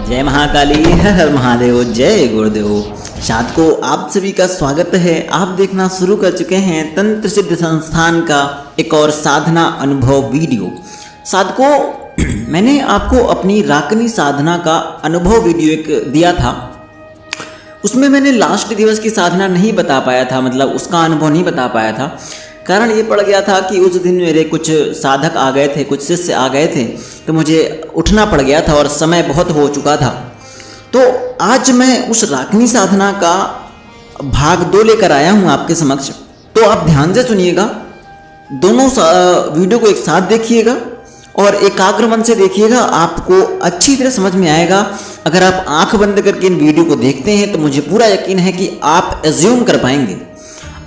जय महाकाली, हर हर महादेव, जय गुरुदेव। साधकों, आप सभी का स्वागत है। आप देखना शुरू कर चुके हैं तंत्र सिद्ध संस्थान का एक और साधना अनुभव वीडियो। साधकों, मैंने आपको अपनी राकनी साधना का अनुभव वीडियो एक दिया था। उसमें मैंने लास्ट दिवस की साधना नहीं बता पाया था, मतलब उसका अनुभव नहीं बता पाया था। कारण ये पड़ गया था कि उस दिन मेरे कुछ साधक आ गए थे, कुछ शिष्य आ गए थे, तो मुझे उठना पड़ गया था और समय बहुत हो चुका था। तो आज मैं उस राकनी साधना का भाग 2 लेकर आया हूँ आपके समक्ष। तो आप ध्यान से सुनिएगा, दोनों वीडियो को एक साथ देखिएगा और एकाग्र मन से देखिएगा, आपको अच्छी तरह समझ में आएगा। अगर आप आंख बंद करके इन वीडियो को देखते हैं तो मुझे पूरा यकीन है कि आप एज्यूम कर पाएंगे,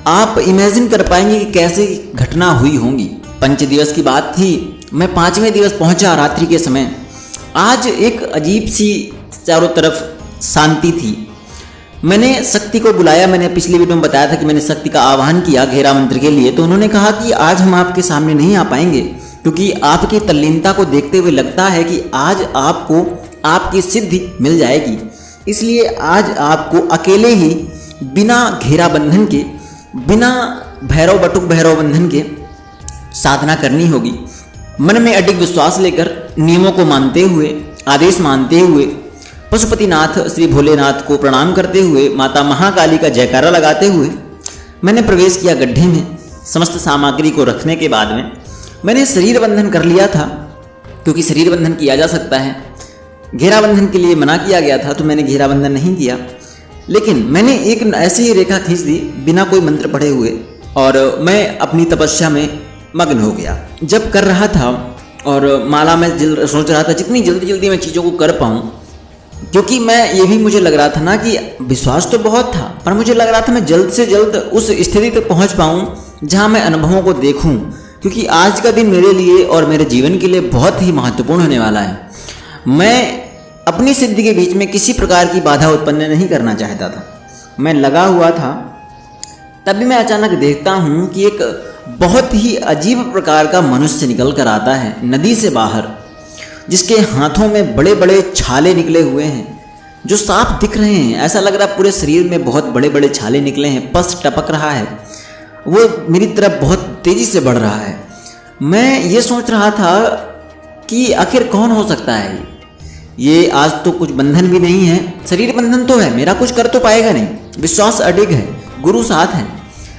आप इमेजिन कर पाएंगे कि कैसे घटना हुई होंगी। 5 दिवस की बात थी, मैं 5वें दिवस पहुंचा रात्रि के समय। आज एक अजीब सी चारों तरफ शांति थी। मैंने शक्ति को बुलाया। मैंने पिछली वीडियो में बताया था कि मैंने शक्ति का आह्वान किया घेरा मंत्र के लिए। तो उन्होंने कहा कि आज हम आपके सामने नहीं आ पाएंगे, क्योंकि आपकी तल्लीनता को देखते हुए लगता है कि आज आपको आपकी सिद्धि मिल जाएगी। इसलिए आज आपको अकेले ही बिना घेरा बंधन के, बिना भैरव बटुक भैरव बंधन के साधना करनी होगी। मन में अडिग विश्वास लेकर, नियमों को मानते हुए, आदेश मानते हुए, पशुपतिनाथ श्री भोलेनाथ को प्रणाम करते हुए, माता महाकाली का जयकारा लगाते हुए मैंने प्रवेश किया गड्ढे में। समस्त सामग्री को रखने के बाद में मैंने शरीर बंधन कर लिया था, क्योंकि शरीर बंधन किया जा सकता है। घेरा बंधन के लिए मना किया गया था, तो मैंने घेरा बंधन नहीं किया। लेकिन मैंने एक ऐसी ही रेखा खींच दी बिना कोई मंत्र पढ़े हुए, और मैं अपनी तपस्या में मग्न हो गया। जब कर रहा था और माला में सोच रहा था जितनी जल्दी जल्दी मैं चीज़ों को कर पाऊँ, क्योंकि मैं ये भी मुझे लग रहा था ना कि विश्वास तो बहुत था, पर मुझे लग रहा था मैं जल्द से जल्द उस स्थिति तक पहुँच पाऊँ जहाँ मैं अनुभवों को देखूँ, क्योंकि आज का दिन मेरे लिए और मेरे जीवन के लिए बहुत ही महत्वपूर्ण होने वाला है। मैं अपनी सिद्धि के बीच में किसी प्रकार की बाधा उत्पन्न नहीं करना चाहता था। मैं लगा हुआ था। तभी मैं अचानक देखता हूँ कि एक बहुत ही अजीब प्रकार का मनुष्य निकल कर आता है नदी से बाहर, जिसके हाथों में बड़े बड़े छाले निकले हुए हैं जो साफ दिख रहे हैं। ऐसा लग रहा है पूरे शरीर में बहुत बड़े बड़े छाले निकले हैं, पस टपक रहा है। वो मेरी तरफ बहुत तेजी से बढ़ रहा है। मैं ये सोच रहा था कि आखिर कौन हो सकता है ये। आज तो कुछ बंधन भी नहीं है, शरीर बंधन तो है, मेरा कुछ कर तो पाएगा नहीं, विश्वास अडिग है, गुरु साथ है,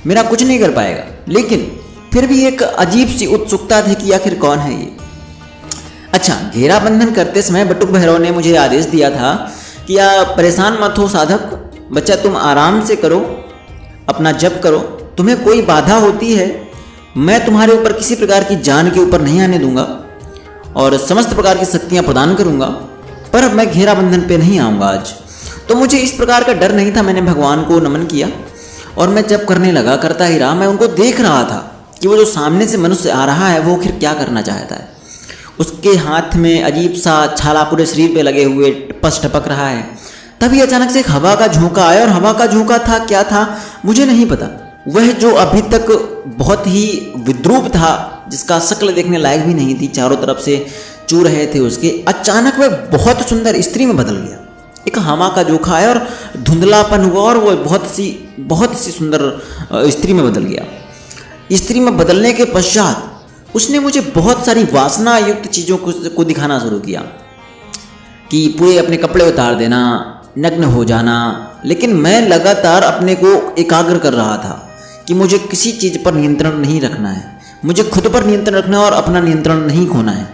मेरा कुछ नहीं कर पाएगा। लेकिन फिर भी एक अजीब सी उत्सुकता थी कि आखिर कौन है ये। अच्छा, घेरा बंधन करते समय बटुक भैरव ने मुझे आदेश दिया था कि आप परेशान मत हो साधक, बच्चा तुम आराम से करो, अपना जप करो। तुम्हें कोई बाधा होती है, मैं तुम्हारे ऊपर किसी प्रकार की जान के ऊपर नहीं आने दूंगा और समस्त प्रकार की शक्तियाँ प्रदान करूंगा, पर मैं घेरा बंधन पे नहीं आऊँगा आज। तो मुझे इस प्रकार का डर नहीं था। मैंने भगवान को नमन किया और मैं जब करने लगा, करता ही रहा। मैं उनको देख रहा था कि वो जो सामने से मनुष्य आ रहा है वो फिर क्या करना चाहता है। उसके हाथ में अजीब सा छाला पूरे शरीर पे लगे हुए पस टपक रहा है। तभी अचानक से एक हवा का झोंका आया, और हवा का झोंका था क्या था मुझे नहीं पता। वह जो अभी तक बहुत ही विद्रूप था, जिसका शक्ल देखने लायक भी नहीं थी, चारों तरफ से चू रहे थे उसके, अचानक वह बहुत सुंदर स्त्री में बदल गया। एक हवा का झोंका आया और धुंधलापन हुआ और वो बहुत सी सुंदर स्त्री में बदल गया। स्त्री में बदलने के पश्चात उसने मुझे बहुत सारी वासना युक्त चीज़ों को दिखाना शुरू किया कि पूरे अपने कपड़े उतार देना, नग्न हो जाना। लेकिन मैं लगातार अपने को एकाग्र कर रहा था कि मुझे किसी चीज़ पर नियंत्रण नहीं रखना है, मुझे खुद पर नियंत्रण रखना है और अपना नियंत्रण नहीं खोना है।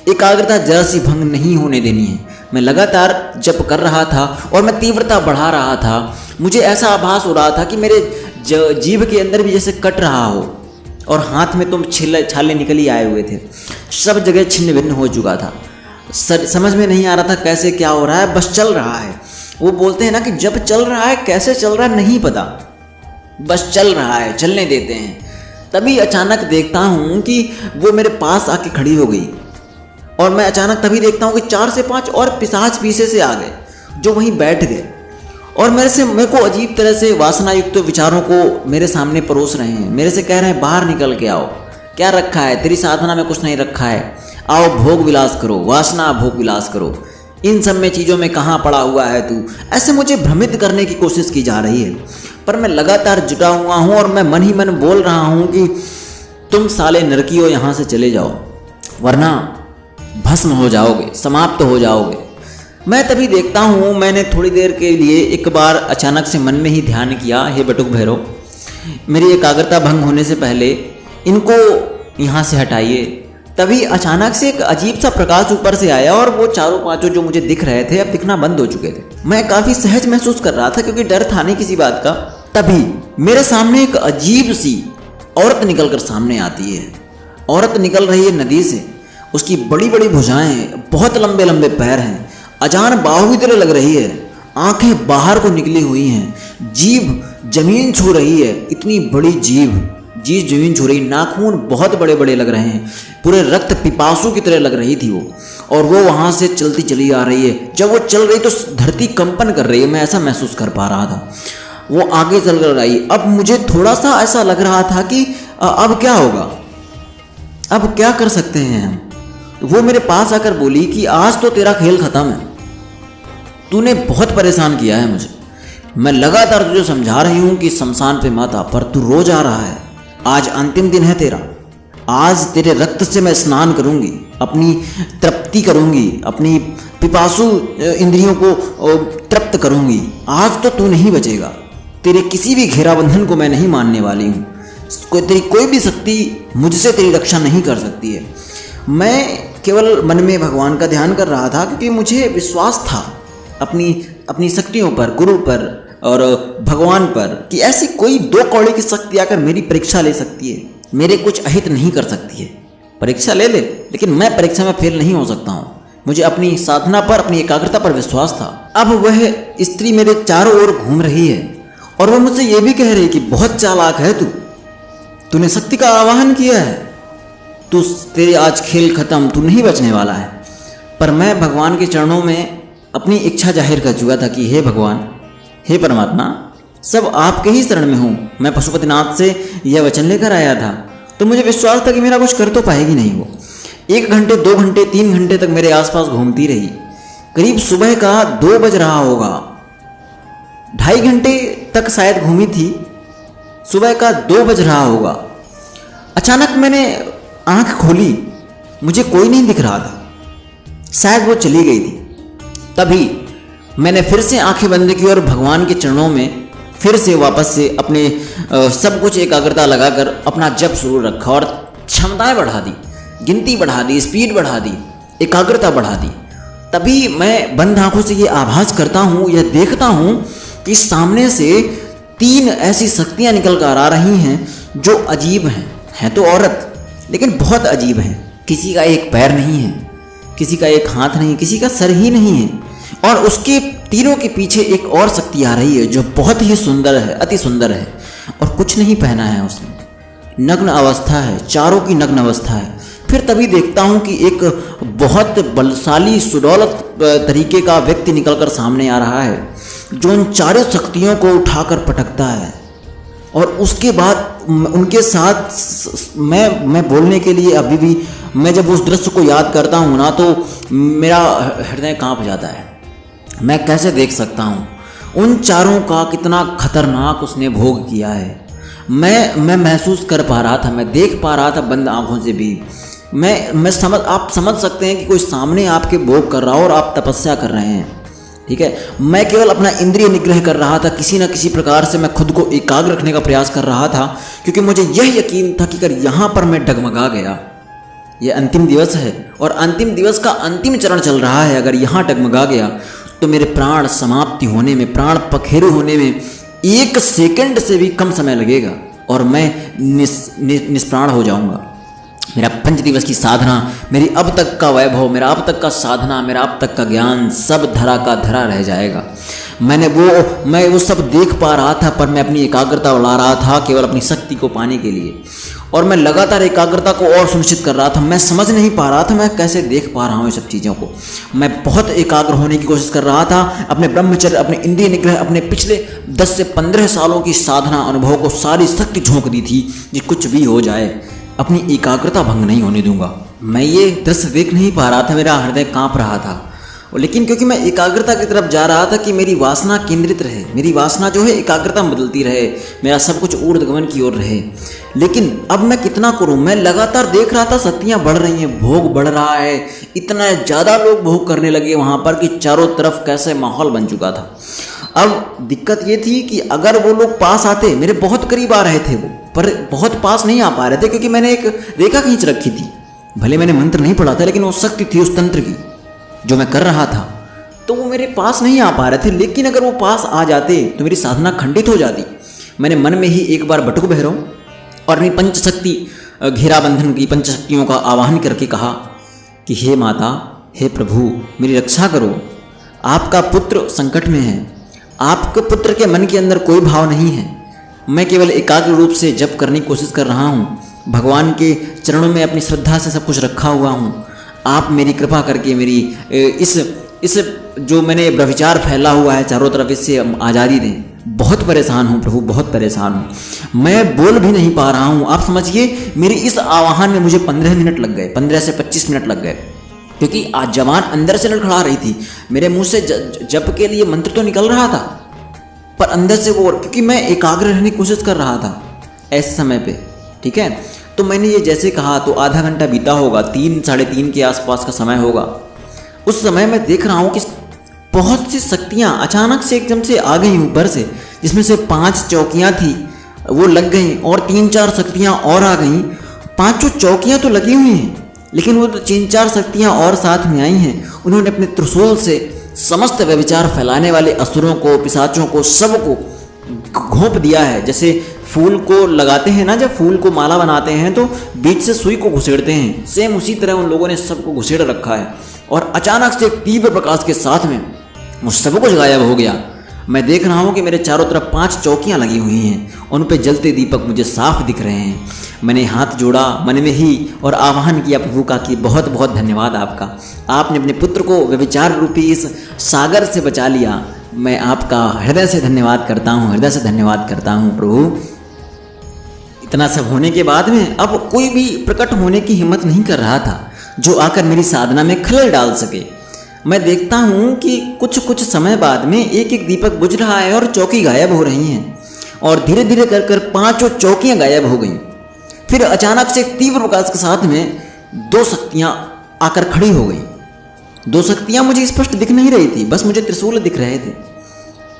एकाग्रता जरा सी भंग नहीं होने देनी है। मैं लगातार जप कर रहा था और मैं तीव्रता बढ़ा रहा था। मुझे ऐसा आभास हो रहा था कि मेरे जीभ के अंदर भी जैसे कट रहा हो, और हाथ में तुम छाले निकल ही आए हुए थे। सब जगह छिन्न भिन्न हो चुका था। समझ में नहीं आ रहा था कैसे क्या हो रहा है, बस चल रहा है। वो बोलते हैं ना कि जब चल रहा है, कैसे चल रहा है नहीं पता, बस चल रहा है, चलने देते हैं। तभी अचानक देखता हूँ कि वो मेरे पास आके खड़ी हो गई, और मैं अचानक तभी देखता हूँ कि 4 से 5 और पिशाच पीछे से आ गए जो वहीं बैठ गए, और मेरे को अजीब तरह से वासना युक्त विचारों को मेरे सामने परोस रहे हैं। मेरे से कह रहे हैं बाहर निकल के आओ, क्या रखा है? तेरी साधना में कुछ नहीं रखा है। आओ भोग विलास करो, वासना भोग विलास करो, इन सब में चीज़ों में कहाँ पड़ा हुआ है तू? ऐसे मुझे भ्रमित करने की कोशिश की जा रही है, पर मैं लगातार जुटा हुआ हूँ और मैं मन ही मन बोल रहा हूँ कि तुम साले नरकियों यहाँ से चले जाओ, वरना भस्म हो जाओगे, समाप्त हो जाओगे। मैं तभी देखता हूँ, मैंने थोड़ी देर के लिए एक बार अचानक से मन में ही ध्यान किया, हे बटुक भैरव, मेरी एकाग्रता भंग होने से पहले इनको यहाँ से हटाइए। तभी अचानक से एक अजीब सा प्रकाश ऊपर से आया और वो चारों पांचों जो मुझे दिख रहे थे अब दिखना बंद हो चुके थे। मैं काफी सहज महसूस कर रहा था क्योंकि डर था नहीं किसी बात का। तभी मेरे सामने एक अजीब सी औरत निकल कर सामने आती है। औरत निकल रही है नदी से, उसकी बड़ी बड़ी भुजाएं, बहुत लंबे लंबे पैर हैं, अजान बाहु की तरह लग रही है, आंखें बाहर को निकली हुई हैं, जीभ जमीन छू रही है, इतनी बड़ी जीभ जमीन छू रही, नाखून बहुत बड़े बड़े लग रहे हैं, पूरे रक्त पिपासु की तरह लग रही थी वो, और वो वहां से चलती चली आ रही है। जब वो चल रही तो धरती कंपन कर रही है, मैं ऐसा महसूस कर पा रहा था। वो आगे चल कर आई। अब मुझे थोड़ा सा ऐसा लग रहा था कि अब क्या होगा, अब क्या कर सकते हैं हम। वो मेरे पास आकर बोली कि आज तो तेरा खेल खत्म है, तूने बहुत परेशान किया है मुझे, मैं लगातार तुझे समझा रही हूं कि शमशान पे मत आ, पर तू रोज आ रहा है। आज अंतिम दिन है तेरा, आज तेरे रक्त से मैं स्नान करूंगी, अपनी तृप्ति करूंगी, अपनी पिपासु इंद्रियों को तृप्त करूंगी। आज तो तू नहीं बचेगा, तेरे किसी भी घेराबंधन को मैं नहीं मानने वाली हूँ, तेरी कोई भी शक्ति मुझसे तेरी रक्षा नहीं कर सकती है। मैं केवल मन में भगवान का ध्यान कर रहा था क्योंकि मुझे विश्वास था अपनी शक्तियों पर, गुरु पर और भगवान पर, कि ऐसी कोई दो कौड़ी की शक्ति आकर मेरी परीक्षा ले सकती है, मेरे कुछ अहित नहीं कर सकती है। परीक्षा ले ले, लेकिन मैं परीक्षा में फेल नहीं हो सकता हूँ। मुझे अपनी साधना पर, अपनी एकाग्रता पर विश्वास था। अब वह स्त्री मेरे चारों ओर घूम रही है और वह मुझसे यह भी कह रही कि बहुत चालाक है तूने शक्ति का आवाहन किया है, तेरे आज खेल खत्म, तू नहीं बचने वाला है। पर मैं भगवान के चरणों में अपनी इच्छा जाहिर कर चुका था कि हे भगवान, हे परमात्मा, सब आपके ही शरण में हूँ। मैं पशुपतिनाथ से यह वचन लेकर आया था, तो मुझे विश्वास था कि मेरा कुछ कर तो पाएगी नहीं वो। 1 घंटे, 2 घंटे, 3 घंटे तक मेरे आसपास घूमती रही। करीब सुबह का 2 बज रहा होगा, 2.5 घंटे तक शायद घूमी थी, सुबह का 2 बज रहा होगा। अचानक मैंने आंख खोली, मुझे कोई नहीं दिख रहा था, शायद वो चली गई थी। तभी मैंने फिर से आंखें बंद की और भगवान के चरणों में फिर से वापस से अपने सब कुछ एकाग्रता लगाकर अपना जप शुरू रखा और क्षमताएं बढ़ा दी, गिनती बढ़ा दी, स्पीड बढ़ा दी, एकाग्रता बढ़ा दी। तभी मैं बंद आंखों से ये आभास करता हूँ, यह देखता हूँ कि सामने से 3 ऐसी शक्तियाँ निकल कर आ रही हैं जो अजीब हैं तो औरत, लेकिन बहुत अजीब हैं। किसी का एक पैर नहीं है, किसी का एक हाथ नहीं, किसी का सर ही नहीं है, और उसके तीरों के पीछे एक और शक्ति आ रही है जो बहुत ही सुंदर है, अति सुंदर है, और कुछ नहीं पहना है उसने, नग्न अवस्था है, चारों की नग्न अवस्था है। फिर तभी देखता हूँ कि एक बहुत बलशाली सुडौलत तरीके का व्यक्ति निकलकर सामने आ रहा है जो उन चारों शक्तियों को उठाकर पटकता है। और उसके बाद उनके साथ मैं बोलने के लिए अभी भी, मैं जब उस दृश्य को याद करता हूँ ना, तो मेरा हृदय कांप जाता है। मैं कैसे देख सकता हूँ उन चारों का कितना खतरनाक उसने भोग किया है। मैं महसूस कर पा रहा था, मैं देख पा रहा था बंद आंखों से भी। आप समझ सकते हैं कि कोई सामने आपके भोग कर रहा हो और आप तपस्या कर रहे हैं, ठीक है। मैं केवल अपना इंद्रिय निग्रह कर रहा था, किसी न किसी प्रकार से मैं खुद को एकाग्र रखने का प्रयास कर रहा था, क्योंकि मुझे यह यकीन था कि अगर यहाँ पर मैं डगमगा गया, ये अंतिम दिवस है और अंतिम दिवस का अंतिम चरण चल रहा है, अगर यहाँ डगमगा गया तो मेरे प्राण समाप्ति होने में, प्राण पखेरु होने में 1 सेकंड से भी कम समय लगेगा और मैं निष्प्राण हो जाऊंगा। मेरा 5 दिवस की साधना, मेरी अब तक का वैभव, मेरा अब तक का साधना, मेरा अब तक का ज्ञान सब धरा का धरा रह जाएगा। मैं वो सब देख पा रहा था, पर मैं अपनी एकाग्रता बढ़ा रहा था केवल अपनी शक्ति को पाने के लिए, और मैं लगातार एकाग्रता को और सुनिश्चित कर रहा था। मैं समझ नहीं पा रहा था मैं कैसे देख पा रहा हूँ ये सब चीज़ों को। मैं बहुत एकाग्र होने की कोशिश कर रहा था, अपने ब्रह्मचर्य, अपने इंद्रिय निग्रह, अपने पिछले 10 से 15 सालों की साधना अनुभव को सारी शक्ति झोंक दी थी कि कुछ भी हो जाए, अपनी एकाग्रता भंग नहीं होने दूंगा। मैं ये दृश्य देख नहीं पा रहा था, मेरा हृदय कांप रहा था। और लेकिन क्योंकि मैं एकाग्रता की तरफ जा रहा था कि मेरी वासना केंद्रित रहे, मेरी वासना जो है एकाग्रता में बदलती रहे, मेरा सब कुछ ऊर्ध्वगमन की ओर रहे। लेकिन अब मैं कितना करूं, मैं लगातार देख रहा था शक्तियां बढ़ रही हैं, भोग बढ़ रहा है, इतना ज़्यादा लोग भोग करने लगे वहाँ पर कि चारों तरफ कैसे माहौल बन चुका था। अब दिक्कत ये थी कि अगर वो लोग पास आते, मेरे बहुत करीब आ रहे थे वो, पर बहुत पास नहीं आ पा रहे थे क्योंकि मैंने एक रेखा खींच रखी थी। भले मैंने मंत्र नहीं पढ़ा था, लेकिन वो शक्ति थी उस तंत्र की जो मैं कर रहा था, तो वो मेरे पास नहीं आ पा रहे थे। लेकिन अगर वो पास आ जाते तो मेरी साधना खंडित हो जाती। मैंने मन में ही एक बार बटुक भैरव और अपनी पंचशक्ति घेराबंधन की पंचशक्तियों का आवाहन करके कहा कि हे माता, हे प्रभु, मेरी रक्षा करो। आपका पुत्र संकट में है, आपके पुत्र के मन के अंदर कोई भाव नहीं है। मैं केवल एकाग्र रूप से जप करने की कोशिश कर रहा हूँ, भगवान के चरणों में अपनी श्रद्धा से सब कुछ रखा हुआ हूँ। आप मेरी कृपा करके मेरी इस जो मैंने व्यभिचार फैला हुआ है चारों तरफ, इससे आज़ादी दें। बहुत परेशान हूँ प्रभु, बहुत परेशान हूँ, मैं बोल भी नहीं पा रहा हूँ। आप समझिए मेरी इस आवाहन में मुझे 15 मिनट लग गए, 15 से 25 मिनट लग गए, क्योंकि आज जवान अंदर से लड़खड़ा रही थी। मेरे मुंह से जप के लिए मंत्र तो निकल रहा था, पर अंदर से वो, क्योंकि मैं एकाग्र रहने की कोशिश कर रहा था ऐसे समय पे। ठीक है, तो मैंने ये जैसे कहा तो आधा घंटा बीता होगा, 3 साढ़े 3 के आसपास का समय होगा। उस समय मैं देख रहा हूँ कि बहुत सी शक्तियाँ अचानक से एकदम से आ गई ऊपर से, जिसमें से 5 चौकियाँ थी वो लग गई और 3-4 शक्तियाँ और आ गई। 5 चौकियाँ तो लगी हुई हैं, लेकिन वो 3-4 शक्तियाँ और साथ में आई हैं। उन्होंने अपने त्रिशूल से समस्त व्यभिचार फैलाने वाले असुरों को, पिशाचों को, सबको घोंप दिया है। जैसे फूल को लगाते हैं ना, जब फूल को माला बनाते हैं तो बीच से सुई को घुसेड़ते हैं, सेम उसी तरह उन लोगों ने सबको घुसेड़ रखा है। और अचानक से तीव्र प्रकाश के साथ में वो सब कुछ गायब हो गया। मैं देख रहा हूँ कि मेरे चारों तरफ 5 चौकियाँ लगी हुई हैं, उन पे जलते दीपक मुझे साफ दिख रहे हैं। मैंने हाथ जोड़ा मन में ही और आह्वान किया प्रभु का कि बहुत बहुत धन्यवाद आपका, आपने अपने पुत्र को व्यभिचार रूपी इस सागर से बचा लिया। मैं आपका हृदय से धन्यवाद करता हूँ, हृदय से धन्यवाद करता हूँ प्रभु। इतना सब होने के बाद में अब कोई भी प्रकट होने की हिम्मत नहीं कर रहा था जो आकर मेरी साधना में खलल डाल सके। मैं देखता हूँ कि कुछ समय बाद में एक एक दीपक बुझ रहा है और चौकी गायब हो रही हैं, और धीरे धीरे कर 5 चौकियाँ गायब हो गईं। फिर अचानक से तीव्र प्रकाश के साथ में 2 शक्तियाँ आकर खड़ी हो गई। 2 शक्तियाँ मुझे स्पष्ट दिख नहीं रही थी, बस मुझे त्रिशूल दिख रहे थे।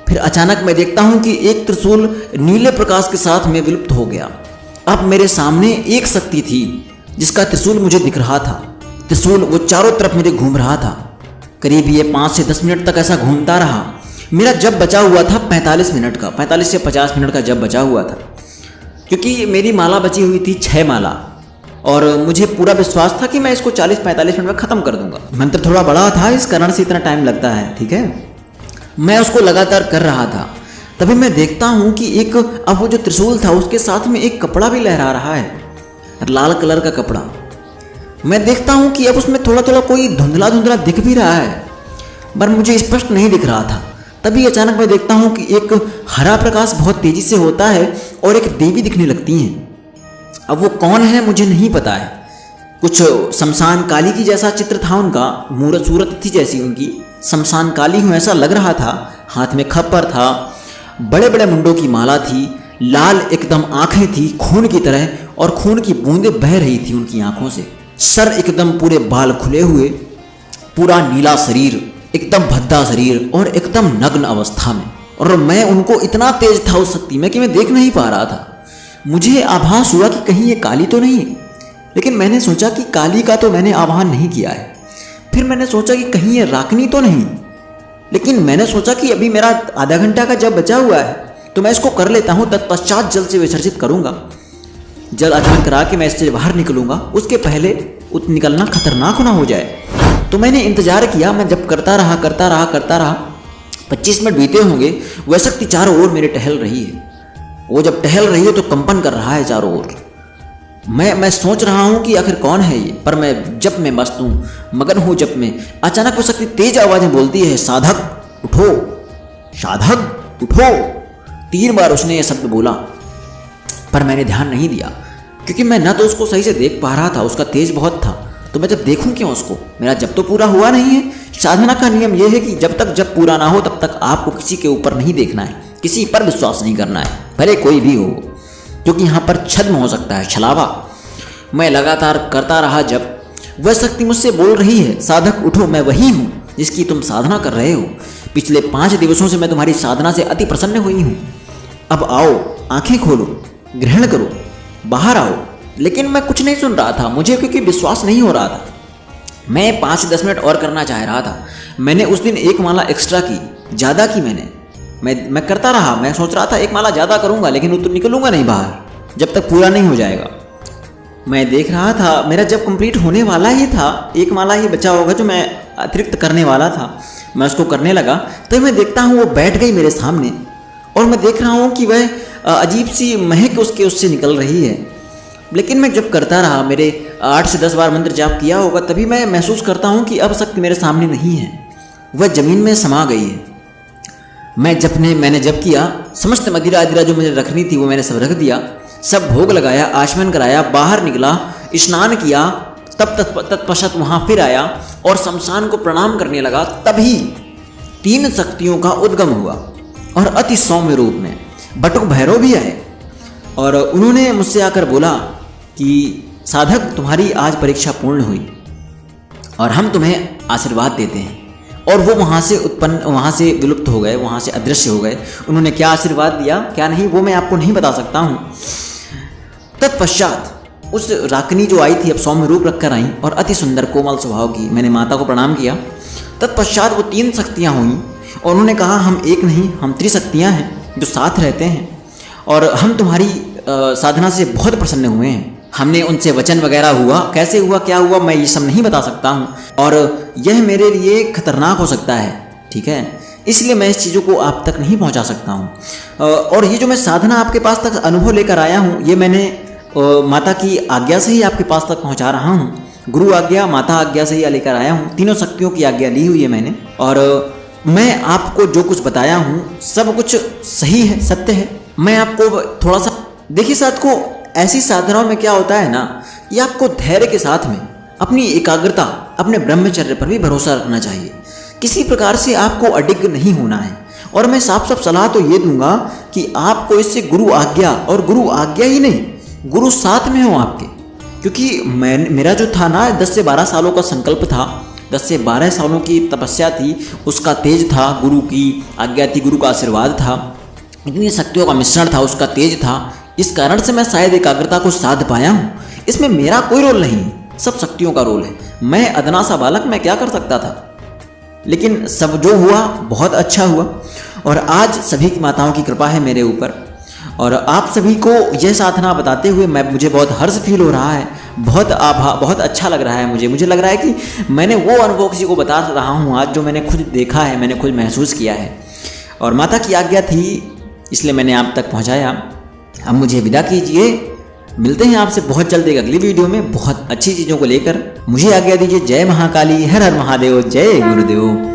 फिर अचानक मैं देखता हूँ कि एक त्रिशूल नीले प्रकाश के साथ में विलुप्त हो गया। अब मेरे सामने एक शक्ति थी जिसका त्रिशूल मुझे दिख रहा था। त्रिशूल वो चारों तरफ मेरे घूम रहा था। करीब ये 5 से 10 मिनट तक ऐसा घूमता रहा। मेरा जब बचा हुआ था 45 मिनट का, 45 से 50 मिनट का जब बचा हुआ था, क्योंकि मेरी माला बची हुई थी 6 माला, और मुझे पूरा विश्वास था कि मैं इसको 40-45 मिनट में ख़त्म कर दूंगा। मंत्र थोड़ा बड़ा था, इस कारण से इतना टाइम लगता है। ठीक है, मैं उसको लगातार कर रहा था। तभी मैं देखता हूँ कि एक, अब वो जो त्रिशूल था उसके साथ में एक कपड़ा भी लहरा रहा है, लाल कलर का कपड़ा। मैं देखता हूँ कि अब उसमें थोड़ा थोड़ा कोई धुंधला धुंधला दिख भी रहा है, पर मुझे स्पष्ट नहीं दिख रहा था। तभी अचानक मैं देखता हूँ कि एक हरा प्रकाश बहुत तेजी से होता है और एक देवी दिखने लगती हैं। अब वो कौन है मुझे नहीं पता है। कुछ शमशान काली की जैसा चित्र था उनका, मूरत सूरत थी जैसी उनकी, शमशान काली हूँ ऐसा लग रहा था। हाथ में खप्पर था, बड़े बड़े मुंडों की माला थी, लाल एकदम आंखें थी खून की तरह, और खून की बूंदें बह रही थी उनकी आंखों से। सर एकदम पूरे बाल खुले हुए, पूरा नीला शरीर, एकदम भद्दा शरीर और एकदम नग्न अवस्था में। और मैं उनको इतना तेज था उस शक्ति में कि मैं देख नहीं पा रहा था। मुझे आभास हुआ कि कहीं ये काली तो नहीं, लेकिन मैंने सोचा कि काली का तो मैंने आह्वान नहीं किया है। फिर मैंने सोचा कि कहीं ये राकनी तो नहीं, लेकिन मैंने सोचा कि अभी मेरा आधा घंटा का जब बचा हुआ है तो मैं इसको कर लेता हूँ, तत्पश्चात जल से विसर्जित करूँगा। जल अर्पण करा के मैं इससे बाहर निकलूँगा, उसके पहले निकलना खतरनाक ना हो जाए। तो मैंने इंतजार किया, मैं जब करता रहा 25 मिनट बीते होंगे। वह शक्ति चारों ओर मेरे टहल रही है। वो जब टहल रही है तो कंपन कर रहा है चारों ओर। मैं सोच रहा हूँ कि आखिर कौन है ये, पर मैं जप में मस्त हूँ, मगन हूँ जप में। अचानक वो शक्ति तेज आवाज में बोलती है, साधक उठो, साधक उठो। 3 बार उसने ये शब्द बोला, पर मैंने ध्यान नहीं दिया। क्योंकि मैं ना तो उसको सही से देख पा रहा था, उसका तेज बहुत था, तो मैं जब देखूं क्यों उसको, मेरा जब तो पूरा हुआ नहीं है। साधना का नियम यह है कि जब पूरा ना हो तब तक आपको किसी के ऊपर नहीं देखना है, किसी पर विश्वास नहीं करना है, भले कोई भी हो, क्योंकि यहाँ पर छद्म हो सकता है, छलावा। मैं लगातार करता रहा। जब वह शक्ति मुझसे बोल रही है, साधक उठो, मैं वही हूँ जिसकी तुम साधना कर रहे हो। पिछले 5 दिवसों से मैं तुम्हारी साधना से अति प्रसन्न हुई हूँ। अब आओ, आंखें खोलो, ग्रहण करो, बाहर आओ। लेकिन मैं कुछ नहीं सुन रहा था, मुझे क्योंकि विश्वास नहीं हो रहा था। मैं 5-10 मिनट और करना चाह रहा था। मैंने उस दिन 1 माला एक्स्ट्रा की, ज़्यादा की मैं करता रहा। मैं सोच रहा था 1 माला ज़्यादा करूँगा, लेकिन वो तो निकलूँगा नहीं बाहर जब तक पूरा नहीं हो जाएगा। मैं देख रहा था, मेरा जब कंप्लीट होने वाला ही था, 1 माला ही बचा होगा जो मैं अतिरिक्त करने वाला था। मैं उसको करने लगा तो मैं देखता हूँ वो बैठ गई मेरे सामने, और मैं देख रहा हूँ कि वह अजीब सी महक उससे निकल रही है। लेकिन मैं जब करता रहा, मेरे 8 से 10 बार मंत्र जाप किया होगा, तभी मैं महसूस करता हूँ कि अब शक्ति मेरे सामने नहीं है, वह जमीन में समा गई है। मैंने जब किया, समस्त मदिरा अदिरा जो मुझे रखनी थी वो मैंने सब रख दिया, सब भोग लगाया, आचमन कराया, बाहर निकला, स्नान किया, तब तत्पश्चात वहाँ फिर आया और शमशान को प्रणाम करने लगा। तभी 3 शक्तियों का उद्गम हुआ और अति सौम्य रूप में बटुक भैरव भी आए, और उन्होंने मुझसे आकर बोला कि साधक, तुम्हारी आज परीक्षा पूर्ण हुई और हम तुम्हें आशीर्वाद देते हैं। और वो वहाँ से विलुप्त हो गए, वहाँ से अदृश्य हो गए। उन्होंने क्या आशीर्वाद दिया क्या नहीं वो मैं आपको नहीं बता सकता हूँ। तत्पश्चात उस राकनी जो आई थी, अब सौम्य रूप रखकर आई और अति सुंदर कोमल स्वभाव की। मैंने माता को प्रणाम किया। तत्पश्चात वो 3 शक्तियाँ हुई और उन्होंने कहा, हम एक नहीं, हम त्रिशक्तियाँ हैं जो साथ रहते हैं, और हम तुम्हारी साधना से बहुत प्रसन्न हुए हैं। हमने उनसे वचन वगैरह हुआ, कैसे हुआ क्या हुआ मैं ये सब नहीं बता सकता हूँ, और यह मेरे लिए खतरनाक हो सकता है, ठीक है, इसलिए मैं इस चीज़ों को आप तक नहीं पहुँचा सकता हूँ। और ये जो मैं साधना आपके पास तक अनुभव लेकर आया हूँ, ये मैंने माता की आज्ञा से ही आपके पास तक पहुँचा रहा हूँ। गुरु आज्ञा, माता आज्ञा से ही लेकर आया हूँ, तीनों शक्तियों की आज्ञा ली हुई है मैंने। और मैं आपको जो कुछ बताया हूँ सब कुछ सही है, सत्य है। मैं आपको थोड़ा सा देखिए, साथ को ऐसी साधनाओं में क्या होता है ना, ये आपको धैर्य के साथ में अपनी एकाग्रता, अपने ब्रह्मचर्य पर भी भरोसा रखना चाहिए। किसी प्रकार से आपको अडिग नहीं होना है। और मैं साफ साफ सलाह तो ये दूंगा कि आपको इससे गुरु आज्ञा, और गुरु आज्ञा ही नहीं, गुरु साथ में हो आपके। क्योंकि मेरा जो था ना 10 से 12 सालों का संकल्प था, 10 से 12 सालों की तपस्या थी, उसका तेज था, गुरु की आज्ञा थी, गुरु का आशीर्वाद था, इतनी शक्तियों का मिश्रण था, उसका तेज था। इस कारण से मैं शायद एकाग्रता को साध पाया हूँ। इसमें मेरा कोई रोल नहीं, सब शक्तियों का रोल है। मैं अदना सा बालक, मैं क्या कर सकता था। लेकिन सब जो हुआ बहुत अच्छा हुआ, और आज सभी की माताओं की कृपा है मेरे ऊपर। और आप सभी को यह साधना बताते हुए मुझे बहुत हर्ष फील हो रहा है, बहुत अच्छा लग रहा है मुझे लग रहा है कि मैंने वो अनुभव किसी को बता रहा हूँ आज, जो मैंने खुद देखा है, मैंने खुद महसूस किया है। और माता की आज्ञा थी, इसलिए मैंने आप तक पहुँचाया। अब मुझे विदा कीजिए, मिलते हैं आपसे बहुत जल्द एक अगली वीडियो में बहुत अच्छी चीज़ों को लेकर। मुझे आज्ञा दीजिए। जय महाकाली, हर हर महादेव, जय गुरुदेव।